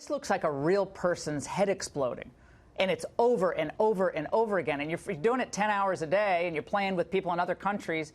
This looks like a real person's head exploding. And it's over and over and over again. And you're doing it 10 hours a day, and you're playing with people in other countries.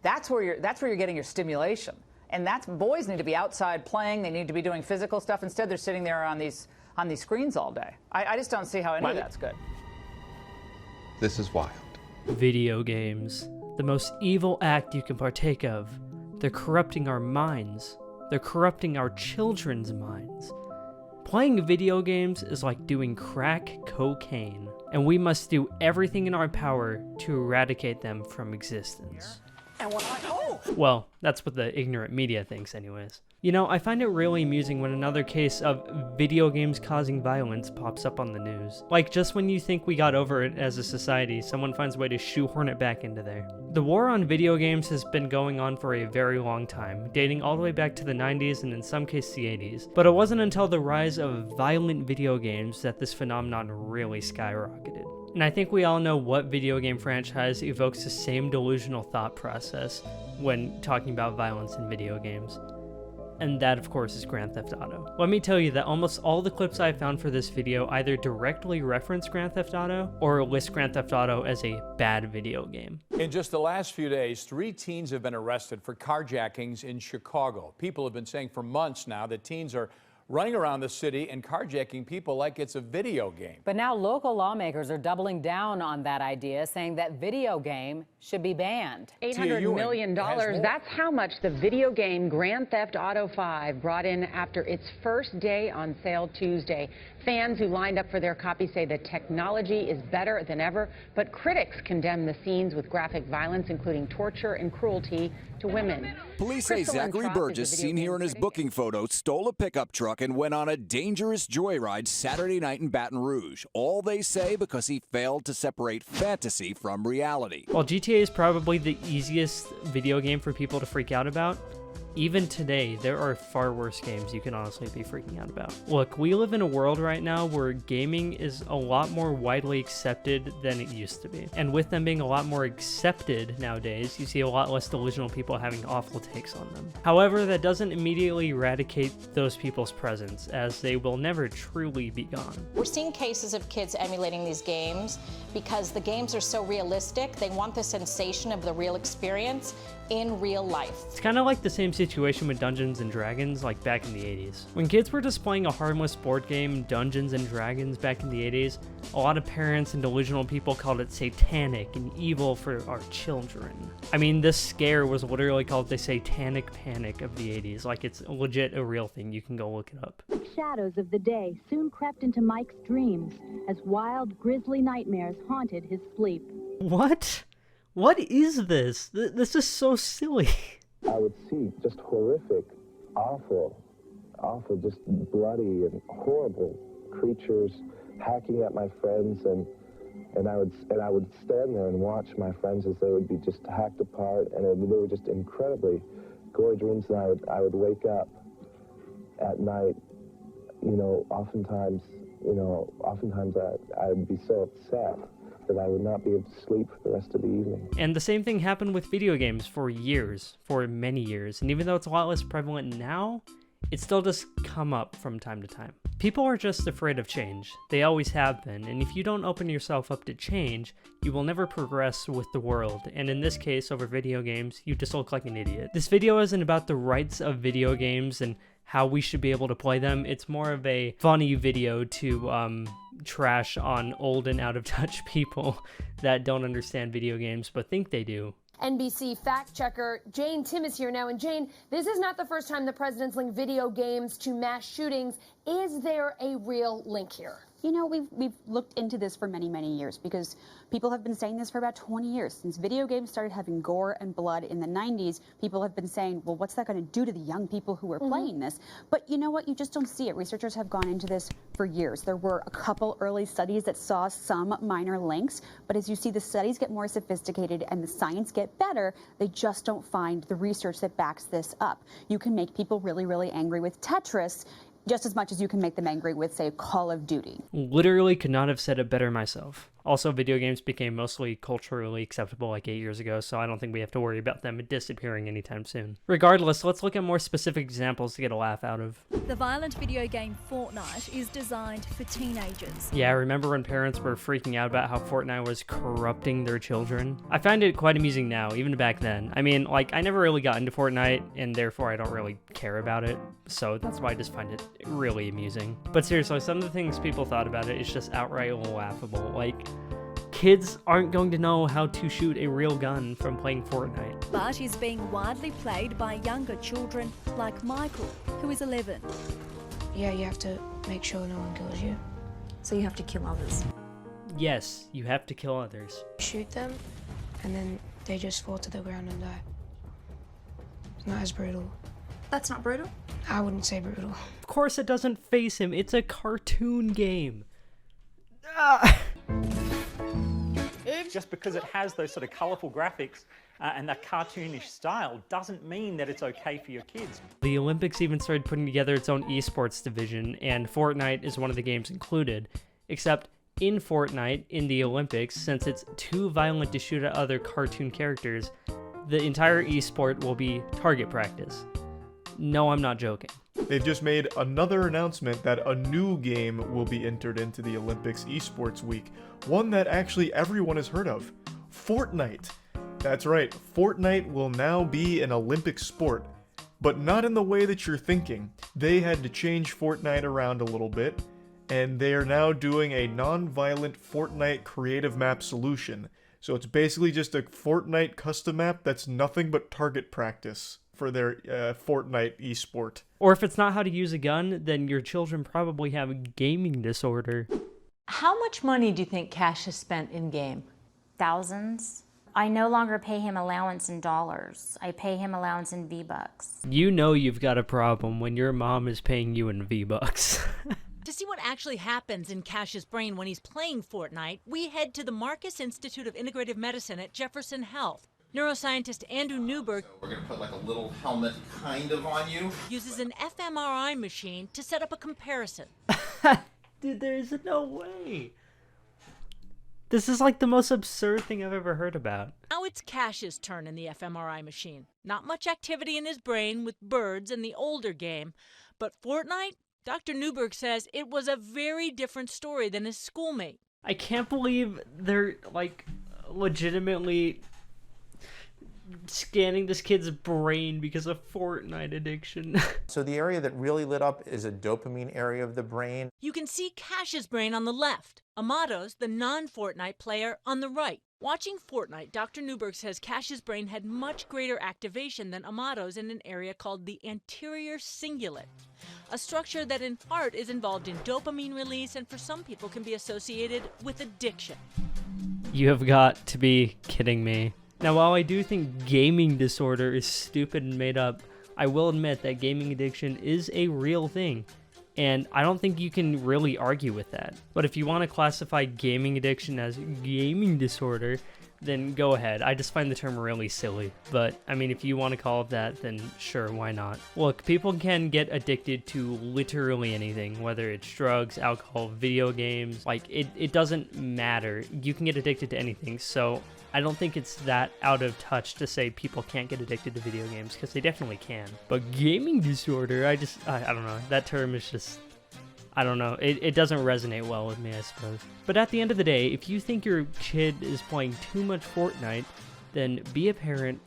That's where you're getting your stimulation. And boys need to be outside playing. They need to be doing physical stuff. Instead, they're sitting there on these screens all day. I just don't see how any of that's good. This is wild. Video games. The most evil act you can partake of. They're corrupting our minds. They're corrupting our children's minds. Playing video games is like doing crack cocaine, and we must do everything in our power to eradicate them from existence. Well, that's what the ignorant media thinks anyways. You know, I find it really amusing when another case of video games causing violence pops up on the news. Like, just when you think we got over it as a society, someone finds a way to shoehorn it back into there. The war on video games has been going on for a very long time, dating all the way back to the 90s and in some cases the 80s. But it wasn't until the rise of violent video games that this phenomenon really skyrocketed. And I think we all know what video game franchise evokes the same delusional thought process when talking about violence in video games. And that, of course, is Grand Theft Auto. Let me tell you that almost all the clips I found for this video either directly reference Grand Theft Auto or list Grand Theft Auto as a bad video game. In just the last few days, 3 teens have been arrested for carjackings in Chicago. People have been saying for months now that teens are running around the city and carjacking people like it's a video game. But now local lawmakers are doubling down on that idea, saying that video game should be banned. $800 million, that's how much the video game Grand Theft Auto 5 brought in after its first day on sale Tuesday. Fans who lined up for their copy say the technology is better than ever, but critics condemn the scenes with graphic violence, including torture and cruelty to women. Police say Zachary Burgess, seen here in his booking photo, stole a pickup truck and went on a dangerous joyride Saturday night in Baton Rouge. All they say because he failed to separate fantasy from reality. While GTA is probably the easiest video game for people to freak out about, even today, there are far worse games you can honestly be freaking out about. Look, we live in a world right now where gaming is a lot more widely accepted than it used to be. And with them being a lot more accepted nowadays, you see a lot less delusional people having awful takes on them. However, that doesn't immediately eradicate those people's presence, as they will never truly be gone. We're seeing cases of kids emulating these games because the games are so realistic. They want the sensation of the real experience in real life. It's kind of like the same situation with Dungeons and Dragons like back in the 80s. When kids were just playing a harmless board game, Dungeons and Dragons, back in the 80s, a lot of parents and delusional people called it satanic and evil for our children. I mean, this scare was literally called the Satanic Panic of the 80s. Like, it's legit a real thing. You can go look it up. Shadows of the day soon crept into Mike's dreams as wild, grisly nightmares haunted his sleep. What? What is this? This is so silly. I would see just horrific, awful, just bloody and horrible creatures hacking at my friends, and I would stand there and watch my friends as they would be just hacked apart, and they were just incredibly gory dreams. And I would wake up at night, oftentimes I'd be so upset that I would not be able to sleep for the rest of the evening. And the same thing happened with video games for many years. And even though it's a lot less prevalent now, it still does come up from time to time. People are just afraid of change. They always have been. And if you don't open yourself up to change, you will never progress with the world. And in this case, over video games, you just look like an idiot. This video isn't about the rights of video games and how we should be able to play them. It's more of a funny video to trash on old and out of touch people that don't understand video games but think they do. NBC fact checker Jane Tim is here now. And Jane, this is not the first time the president's linked video games to mass shootings. Is there a real link here? You know, we've looked into this for many, many years because people have been saying this for about 20 years. Since video games started having gore and blood in the 90s, people have been saying, well, what's that going to do to the young people who are playing this? But you know what? You just don't see it. Researchers have gone into this for years. There were a couple early studies that saw some minor links, but as you see the studies get more sophisticated and the science get better, they just don't find the research that backs this up. You can make people really, really angry with Tetris just as much as you can make them angry with, say, Call of Duty. Literally could not have said it better myself. Also, video games became mostly culturally acceptable like 8 years ago, so I don't think we have to worry about them disappearing anytime soon. Regardless, let's look at more specific examples to get a laugh out of. The violent video game Fortnite is designed for teenagers. Yeah, I remember when parents were freaking out about how Fortnite was corrupting their children. I find it quite amusing now, even back then. I mean, like, I never really got into Fortnite, and therefore I don't really care about it, so that's why I just find it really amusing. But seriously, some of the things people thought about it is just outright laughable. Like, kids aren't going to know how to shoot a real gun from playing Fortnite. But is being widely played by younger children like Michael, who is 11. Yeah, you have to make sure no one kills you. So you have to kill others. Yes, you have to kill others. Shoot them, and then they just fall to the ground and die. It's not as brutal. That's not brutal? I wouldn't say brutal. Of course it doesn't face him, it's a cartoon game. Just because it has those sort of colourful graphics and that cartoonish style doesn't mean that it's okay for your kids. The Olympics even started putting together its own esports division, and Fortnite is one of the games included. Except in Fortnite, in the Olympics, since it's too violent to shoot at other cartoon characters, the entire esport will be target practice. No, I'm not joking. They've just made another announcement that a new game will be entered into the Olympics Esports Week. One that actually everyone has heard of. Fortnite. That's right, Fortnite will now be an Olympic sport. But not in the way that you're thinking. They had to change Fortnite around a little bit, and they are now doing a non-violent Fortnite creative map solution. So it's basically just a Fortnite custom map that's nothing but target practice for their Fortnite esport. Or if it's not how to use a gun, then your children probably have a gaming disorder. How much money do you think Cash has spent in-game? Thousands. I no longer pay him allowance in dollars. I pay him allowance in V-Bucks. You know you've got a problem when your mom is paying you in V-Bucks. To see what actually happens in Cash's brain when he's playing Fortnite, we head to the Marcus Institute of Integrative Medicine at Jefferson Health. Neuroscientist Andrew Newberg We're going to put like a little helmet kind of on you. Uses an fMRI machine to set up a comparison. Dude, there's no way. This is like the most absurd thing I've ever heard about. Now it's Cash's turn in the fMRI machine. Not much activity in his brain with birds and the older game, but Fortnite, Dr. Newberg says it was a very different story than his schoolmate. I can't believe they're like legitimately scanning this kid's brain because of Fortnite addiction. So the area that really lit up is a dopamine area of the brain. You can see Cash's brain on the left, Amato's, the non-Fortnite player, on the right. Watching Fortnite, Dr. Newberg says Cash's brain had much greater activation than Amato's in an area called the anterior cingulate, a structure that in part is involved in dopamine release and for some people can be associated with addiction. You have got to be kidding me. Now, while I do think gaming disorder is stupid and made up, I will admit that gaming addiction is a real thing, and I don't think you can really argue with that. But if you want to classify gaming addiction as gaming disorder, then go ahead. I just find the term really silly. But, I mean, if you want to call it that, then sure, why not? Look, people can get addicted to literally anything, whether it's drugs, alcohol, video games. Like, it doesn't matter. You can get addicted to anything, so I don't think it's that out of touch to say people can't get addicted to video games, because they definitely can. But gaming disorder, I don't know. That term is just, I don't know. It doesn't resonate well with me, I suppose. But at the end of the day, if you think your kid is playing too much Fortnite, then be a parent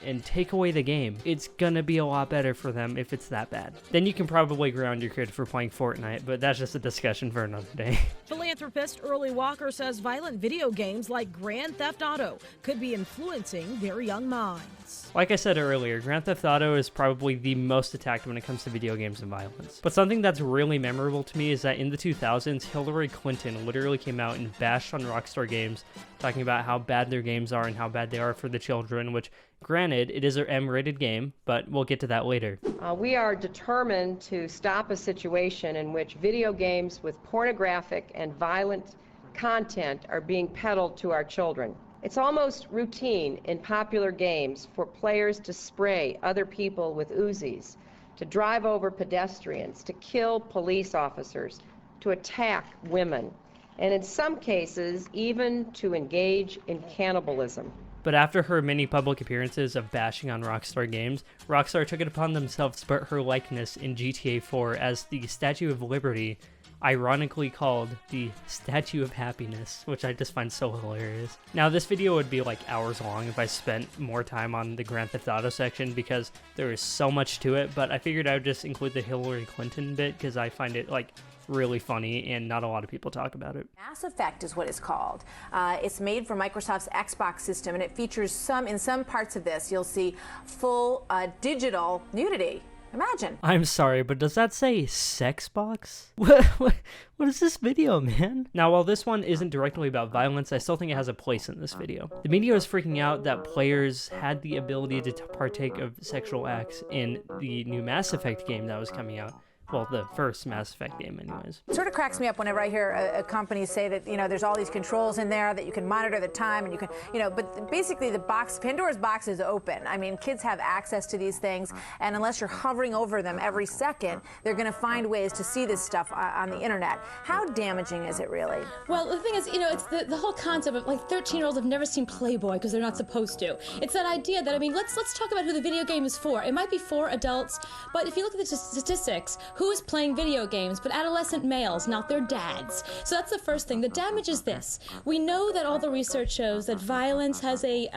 and take away the game. It's gonna be a lot better for them if it's that bad. Then you can probably ground your kid for playing Fortnite, but that's just a discussion for another day. Philanthropist Early Walker says violent video games like Grand Theft Auto could be influencing very young minds. Like I said earlier, Grand Theft Auto is probably the most attacked when it comes to video games and violence. But something that's really memorable to me is that in the 2000s, Hillary Clinton literally came out and bashed on Rockstar Games, talking about how bad their games are and how bad they are for the children, which, granted, it is an M-rated game, but we'll get to that later. We are determined to stop a situation in which video games with pornographic and violent content are being peddled to our children. It's almost routine in popular games for players to spray other people with Uzis, to drive over pedestrians, to kill police officers, to attack women. and in some cases, even to engage in cannibalism. But after her many public appearances of bashing on Rockstar Games, Rockstar took it upon themselves to put her likeness in GTA 4 as the Statue of Liberty, ironically called the Statue of Happiness, which I just find so hilarious. Now, this video would be like hours long if I spent more time on the Grand Theft Auto section because there is so much to it, but I figured I would just include the Hillary Clinton bit because I find it like really funny and not a lot of people talk about it. Mass Effect is what it's called. It's made for Microsoft's Xbox system, and it features in some parts of this, you'll see full digital nudity. Imagine. I'm sorry, but does that say sex box? What is this video, man? Now, while this one isn't directly about violence, I still think it has a place in this video. The media is freaking out that players had the ability to partake of sexual acts in the new Mass Effect game that was coming out. Well, the first Mass Effect game anyways. It sort of cracks me up whenever I hear a company say that, there's all these controls in there that you can monitor the time and you can, but basically Pandora's box is open. I mean, kids have access to these things, and unless you're hovering over them every second, they're going to find ways to see this stuff on the internet. How damaging is it really? Well, the thing is, it's the whole concept of like 13-year-olds have never seen Playboy because they're not supposed to. It's that idea that, let's talk about who the video game is for. It might be for adults, but if you look at the statistics, who is playing video games but adolescent males, not their dads? So that's the first thing. The damage is this. We know that all the research shows that violence has a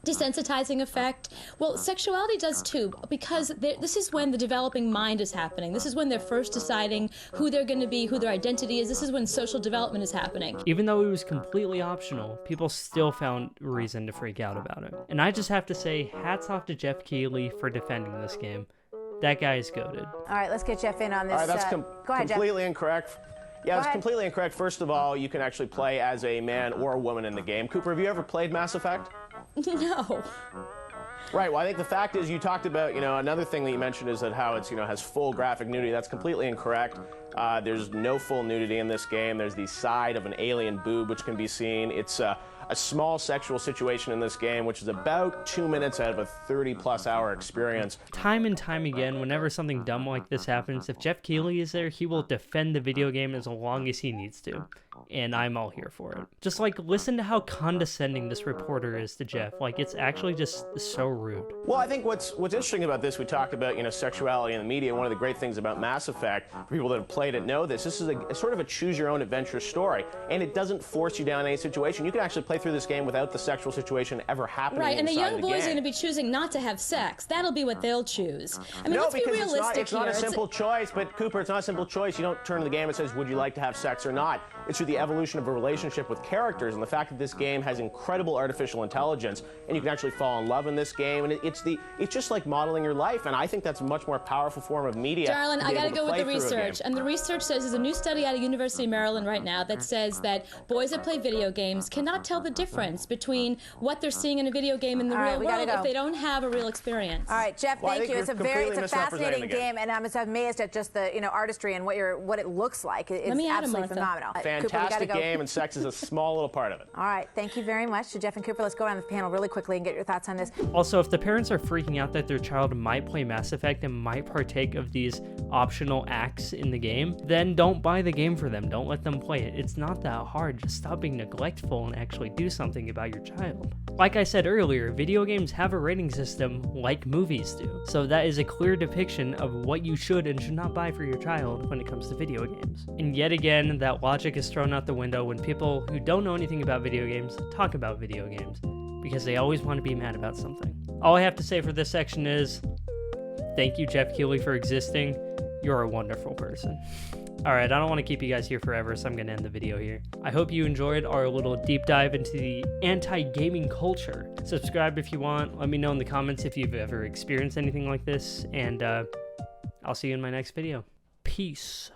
desensitizing effect. Well, sexuality does too, because this is when the developing mind is happening. This is when they're first deciding who they're going to be, who their identity is. This is when social development is happening. Even though it was completely optional, people still found reason to freak out about it. And I just have to say, hats off to Jeff Keighley for defending this game. That guy is goated. All right, let's get Jeff in on this. All right, that's go ahead, completely Jeff. Incorrect. Yeah, that's completely incorrect. First of all, you can actually play as a man or a woman in the game. Cooper, have you ever played Mass Effect? No. Right, well, I think the fact is you talked about, another thing that you mentioned is that how it's, has full graphic nudity. That's completely incorrect. There's no full nudity in this game. There's the side of an alien boob which can be seen. It's a small sexual situation in this game, which is about 2 minutes out of a 30-plus hour experience. Time and time again, whenever something dumb like this happens, if Jeff Keighley is there, he will defend the video game as long as he needs to. And I'm all here for it. Just listen to how condescending this reporter is to Jeff. It's actually just so rude. Well, I think what's interesting about this, we talked about, sexuality in the media. One of the great things about Mass Effect, for people that have played it know this is a sort of a choose-your-own-adventure story. And it doesn't force you down any situation. You can actually play through this game without the sexual situation ever happening. Right, and the young boys game. are going to be choosing not to have sex. That'll be what they'll choose. No, let's be because realistic it's not here. a simple choice, but Cooper, it's not a simple choice. You don't turn to the game and says, would you like to have sex or not? It's through the evolution of a relationship with characters and the fact that this game has incredible artificial intelligence and you can actually fall in love in this game, and it's just like modeling your life, and I think that's a much more powerful form of media. Darling, I gotta go with the research, and the research says there's a new study out of University of Maryland right now that says that boys that play video games cannot tell the difference between what they're seeing in a video game in the real world if they don't have a real experience. All right, Jeff, thank you. It's a fascinating game, and I'm amazed at just the artistry and what it looks like. It's absolutely phenomenal. Fantastic game, and sex is a small little part of it. All right, thank you very much to Jeff and Cooper. Let's go around the panel really quickly and get your thoughts on this. Also, if the parents are freaking out that their child might play Mass Effect and might partake of these optional acts in the game, then don't buy the game for them. Don't let them play it. It's not that hard. Just stop being neglectful and actually do something about your child. Like I said earlier, video games have a rating system like movies do. So that is a clear depiction of what you should and should not buy for your child when it comes to video games. And yet again, that logic is thrown out the window when people who don't know anything about video games talk about video games, because they always want to be mad about something. All I have to say for this section is, thank you, Jeff Keighley, for existing. You're a wonderful person. Alright, I don't want to keep you guys here forever, so I'm going to end the video here. I hope you enjoyed our little deep dive into the anti-gaming culture. Subscribe if you want. Let me know in the comments if you've ever experienced anything like this, and I'll see you in my next video. Peace.